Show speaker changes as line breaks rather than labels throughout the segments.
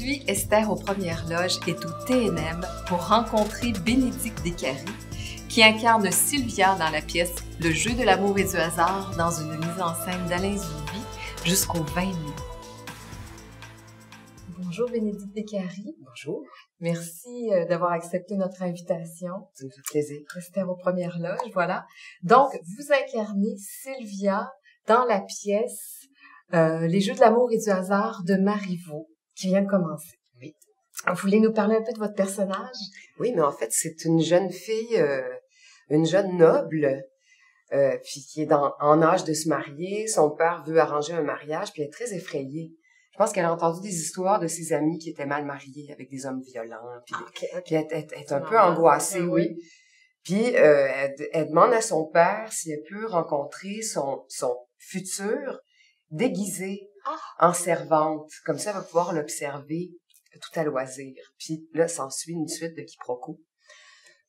Aujourd'hui, Esther aux Premières Loges est au TNM pour rencontrer Bénédicte Descaries, qui incarne Sylvia dans la pièce Le jeu de l'amour et du hasard dans une mise en scène d'Alain Zouvi jusqu'au 20 mai. Bonjour Bénédicte Descaries.
Bonjour.
Merci d'avoir accepté notre invitation.
Ça me fait plaisir.
Esther aux Premières Loges, voilà. Donc, vous incarnez Sylvia dans la pièce Les jeux de l'amour et du hasard de Marivaux, qui vient de commencer.
Oui.
Vous voulez nous parler un peu de votre personnage?
Oui, mais en fait, c'est une jeune fille, une jeune noble, puis qui est en âge de se marier. Son père veut arranger un mariage, puis elle est très effrayée. Je pense qu'elle a entendu des histoires de ses amis qui étaient mal mariés avec des hommes violents, puis elle est un peu angoissée, oui. Puis elle demande à son père si elle peut rencontrer son futur déguisé en servante. Comme ça, elle va pouvoir l'observer tout à loisir. Puis là, s'ensuit une suite de quiproquos.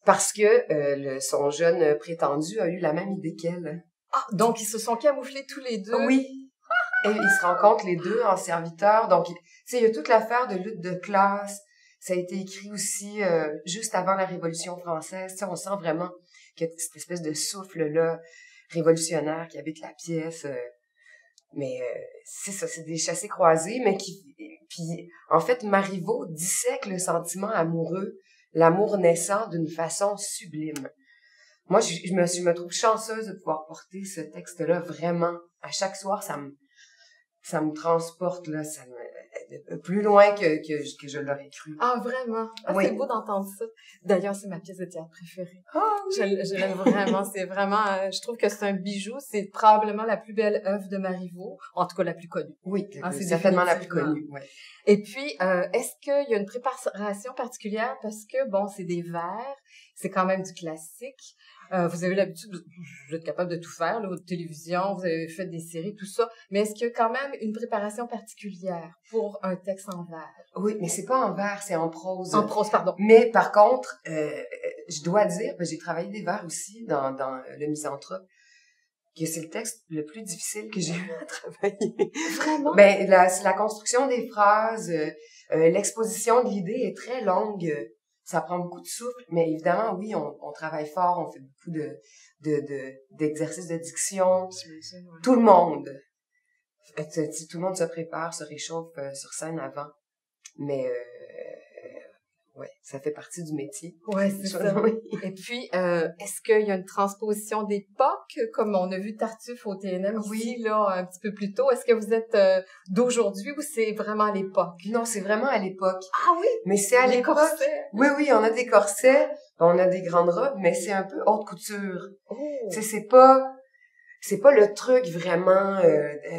Parce que son jeune prétendu a eu la même idée qu'elle.
Ah, donc ils se sont camouflés tous les deux?
Oui. Et ils se rencontrent les deux en serviteurs. Donc, tu sais, il y a toute l'affaire de lutte de classe. Ça a été écrit aussi juste avant la Révolution française. Tu sais, on sent vraiment qu'il y a cette espèce de souffle-là révolutionnaire qui habite la pièce. Mais c'est ça, c'est des chassés-croisés, mais puis en fait, Marivaux dissèque le sentiment amoureux, l'amour naissant d'une façon sublime. Moi, je me trouve chanceuse de pouvoir porter ce texte-là vraiment. À chaque soir, ça me transporte, là, plus loin que je l'aurais cru.
Ah, vraiment? Ah, oui. C'est beau d'entendre ça. D'ailleurs, c'est ma pièce de théâtre préférée.
Ah, oui.
Je l'aime vraiment. C'est vraiment, je trouve que c'est un bijou. C'est probablement la plus belle œuvre de Marivaux. En tout cas, la plus connue.
Oui, c'est certainement la plus connue, ouais.
Et puis, est-ce qu'il y a une préparation particulière? Parce que, bon, c'est des vers. C'est quand même du classique. Vous avez l'habitude, vous êtes capable de tout faire, là, votre télévision, vous avez fait des séries, tout ça. Mais est-ce qu'il y a quand même une préparation particulière pour un texte en vers?
Oui, mais c'est pas en vers, c'est en prose.
En prose, pardon.
Mais par contre, je dois dire, j'ai travaillé des vers aussi dans Le Misanthrope, que c'est le texte le plus difficile que j'ai eu à travailler.
Vraiment?
Ben, c'est la construction des phrases, l'exposition de l'idée est très longue. Ça prend beaucoup de souffle, mais évidemment, oui, on travaille fort, on fait beaucoup d'exercices de diction.
Ouais.
Tout le monde se prépare, se réchauffe sur scène avant. Mais, ouais, ça fait partie du métier.
Ouais, c'est ça. Et puis, est-ce qu'il y a une transposition d'époque, comme on a vu Tartuffe au TNM ici, là, un petit peu plus tôt? Est-ce que vous êtes d'aujourd'hui ou c'est vraiment à l'époque?
Non, c'est vraiment à l'époque.
Ah oui?
Mais c'est à l'époque. Oui, on a des corsets, on a des grandes robes, mais c'est un peu haute couture.
Oh.
Tu sais, c'est pas le truc vraiment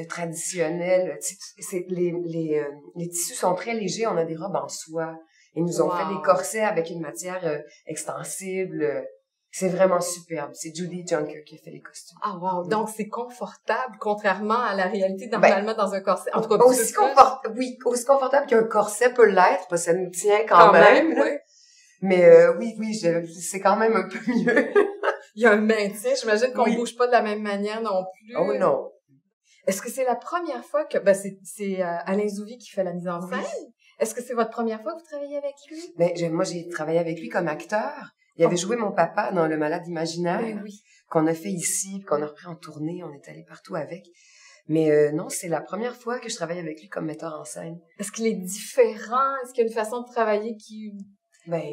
traditionnel. C'est les tissus sont très légers, on a des robes en soie. Ils nous ont fait des corsets avec une matière extensible. C'est vraiment superbe. C'est Judy Junker qui a fait les costumes.
Ah wow! Donc c'est confortable, contrairement à la réalité normalement dans un corset. En tout cas,
aussi confortable qu'un corset peut l'être, parce que ça nous tient quand même.
Oui.
Mais oui, c'est quand même un peu mieux.
Il y a un maintien. J'imagine qu'on bouge pas de la même manière non plus.
Oh non.
Est-ce que c'est la première fois que c'est Alain Zouvi qui fait la mise en scène? Oui. Est-ce que c'est votre première fois que vous travaillez avec lui?
Ben moi j'ai travaillé avec lui comme acteur. Il avait joué mon papa dans Le Malade imaginaire, qu'on a fait ici, qu'on a repris en tournée, on est allé partout avec. Mais non, c'est la première fois que je travaille avec lui comme metteur en scène.
Est-ce qu'il est différent? Est-ce qu'il y a une façon de travailler qui...
Ben,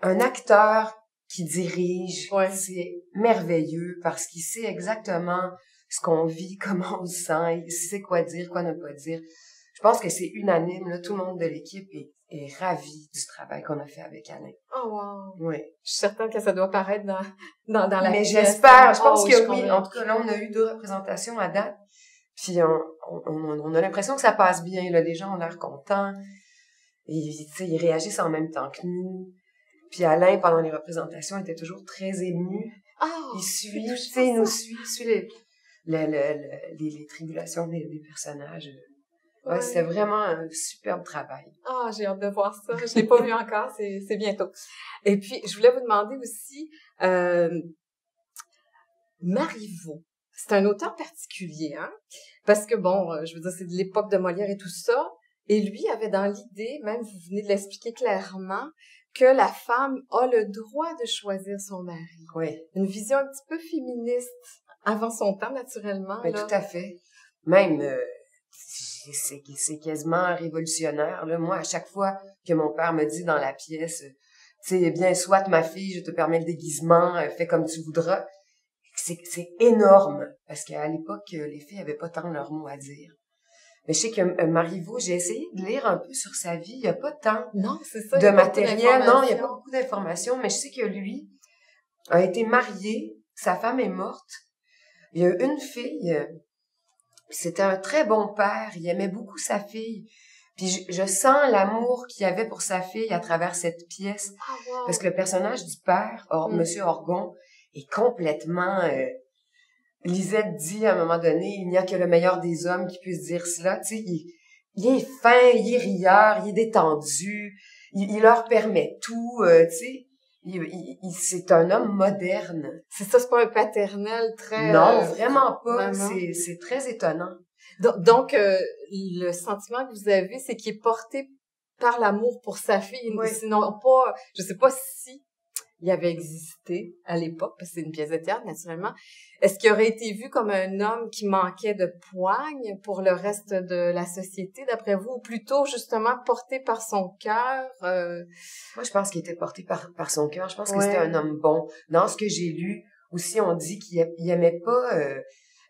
un acteur qui dirige, c'est merveilleux parce qu'il sait exactement ce qu'on vit, comment on se sent, il sait quoi dire, quoi ne pas dire. Je pense que c'est unanime, là, tout le monde de l'équipe est ravi du travail qu'on a fait avec Alain.
Oh wow!
Oui.
Je suis certaine que ça doit paraître dans la pièce.
Mais j'espère, je pense que oui. En tout cas, là, on a eu 2 représentations à date. Puis on a l'impression que ça passe bien, là. Les gens ont l'air contents. Et, tu sais, ils réagissent en même temps que nous. Puis Alain, pendant les représentations, était toujours très ému.
Oh,
il nous suit les tribulations des personnages. Ouais, c'était vraiment un superbe travail.
Ah, j'ai hâte de voir ça. Je l'ai pas vu encore, c'est bientôt. Et puis, je voulais vous demander aussi, Marivaux, c'est un auteur particulier, hein? Parce que bon, je veux dire, c'est de l'époque de Molière et tout ça. Et lui avait dans l'idée, même vous venez de l'expliquer clairement, que la femme a le droit de choisir son mari.
Oui.
Une vision un petit peu féministe, avant son temps, naturellement.
Mais
là.
tout à fait. Même, c'est quasiment révolutionnaire. Là. Moi, à chaque fois que mon père me dit dans la pièce, tu sais, bien, soit ma fille, je te permets le déguisement, fais comme tu voudras, c'est énorme. Parce qu'à l'époque, les filles avaient pas tant leur mot à dire. Mais je sais que Marivaux, j'ai essayé de lire un peu sur sa vie. Il n'y a pas tant
non, c'est ça,
de matériel. Non, il n'y a pas beaucoup d'informations. Mais je sais que lui a été marié. Sa femme est morte. Il y a une fille. C'était un très bon père. Il aimait beaucoup sa fille. Puis je sens l'amour qu'il avait pour sa fille à travers cette pièce.
Ah, wow.
Parce que le personnage du père, Monsieur Orgon, est complètement... Lisette dit à un moment donné, il n'y a que le meilleur des hommes qui puisse dire cela. Tu sais, il est fin, il est rieur, il est détendu, il leur permet tout. Tu sais, c'est un homme moderne.
C'est ça, c'est pas un paternel très...
Non, vraiment pas.
Vraiment.
C'est très étonnant.
Donc le sentiment que vous avez, c'est qu'il est porté par l'amour pour sa fille.
Oui.
Sinon, pas... Je sais pas si il avait existé à l'époque, parce que c'est une pièce de théâtre, naturellement. Est-ce qu'il aurait été vu comme un homme qui manquait de poigne pour le reste de la société, d'après vous, ou plutôt, justement, porté par son cœur?
Moi, je pense qu'il était porté par son cœur. Je pense que c'était un homme bon. Dans ce que j'ai lu, aussi, on dit qu'il aimait pas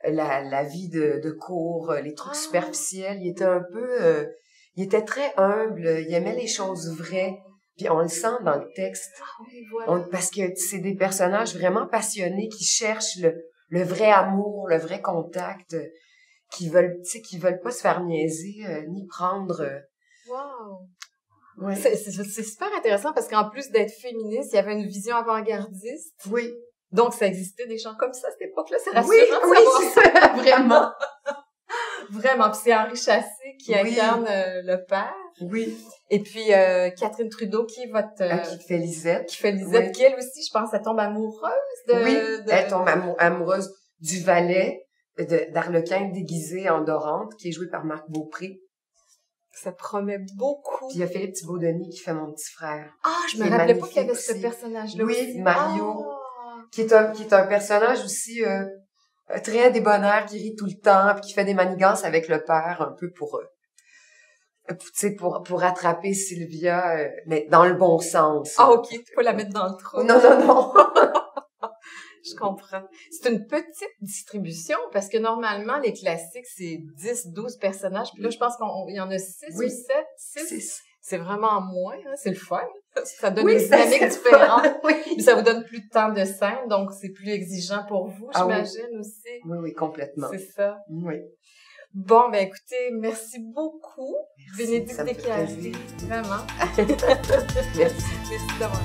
la vie de cour, les trucs superficiels. Il était un peu... il était très humble. Il aimait les choses vraies. Puis on le sent dans le texte.
Ah oui, voilà.
Parce que c'est des personnages vraiment passionnés qui cherchent le vrai amour, le vrai contact, qui veulent pas se faire niaiser, ni prendre...
Wow!
Ouais.
C'est super intéressant parce qu'en plus d'être féministe, il y avait une vision avant-gardiste.
Oui.
Donc, ça existait des gens comme ça à cette époque-là. C'est rassurant
Oui,
de savoir
c'est ça, vraiment.
Vraiment. Puis c'est Henri Chassé qui incarne le père.
Oui.
Et puis Catherine Trudeau qui est votre...
qui fait Lisette.
Qui fait Lisette, qui elle aussi, je pense, elle tombe amoureuse de...
Elle tombe amoureuse du valet d'Arlequin déguisé en Dorante, qui est joué par Marc Beaupré.
Ça promet beaucoup.
Puis il y a Philippe Thibaud-Denis qui fait mon petit frère.
Ah, je me rappelais pas qu'il y avait ce personnage-là.
Oui,
aussi.
Mario, qui est un personnage aussi très débonnaire, qui rit tout le temps, puis qui fait des manigances avec le père, un peu pour attraper Sylvia, mais dans le bon sens.
Ah, ok, tu peux la mettre dans le trou.
Non, non, non.
Je comprends. C'est une petite distribution parce que normalement, les classiques, c'est 10, 12 personnages. Puis là, je pense qu'il y en a 6 ou 7. 6. C'est vraiment moins, hein? C'est le fun. Ça donne une dynamique différente.
Oui.
Puis ça vous donne plus de temps de scène, donc c'est plus exigeant pour vous, j'imagine aussi.
Oui, oui, complètement.
C'est ça.
Oui.
Bon, ben écoutez, merci beaucoup,
Bénédicte
Desclasiers. Vraiment.
Merci.
Merci d'avoir.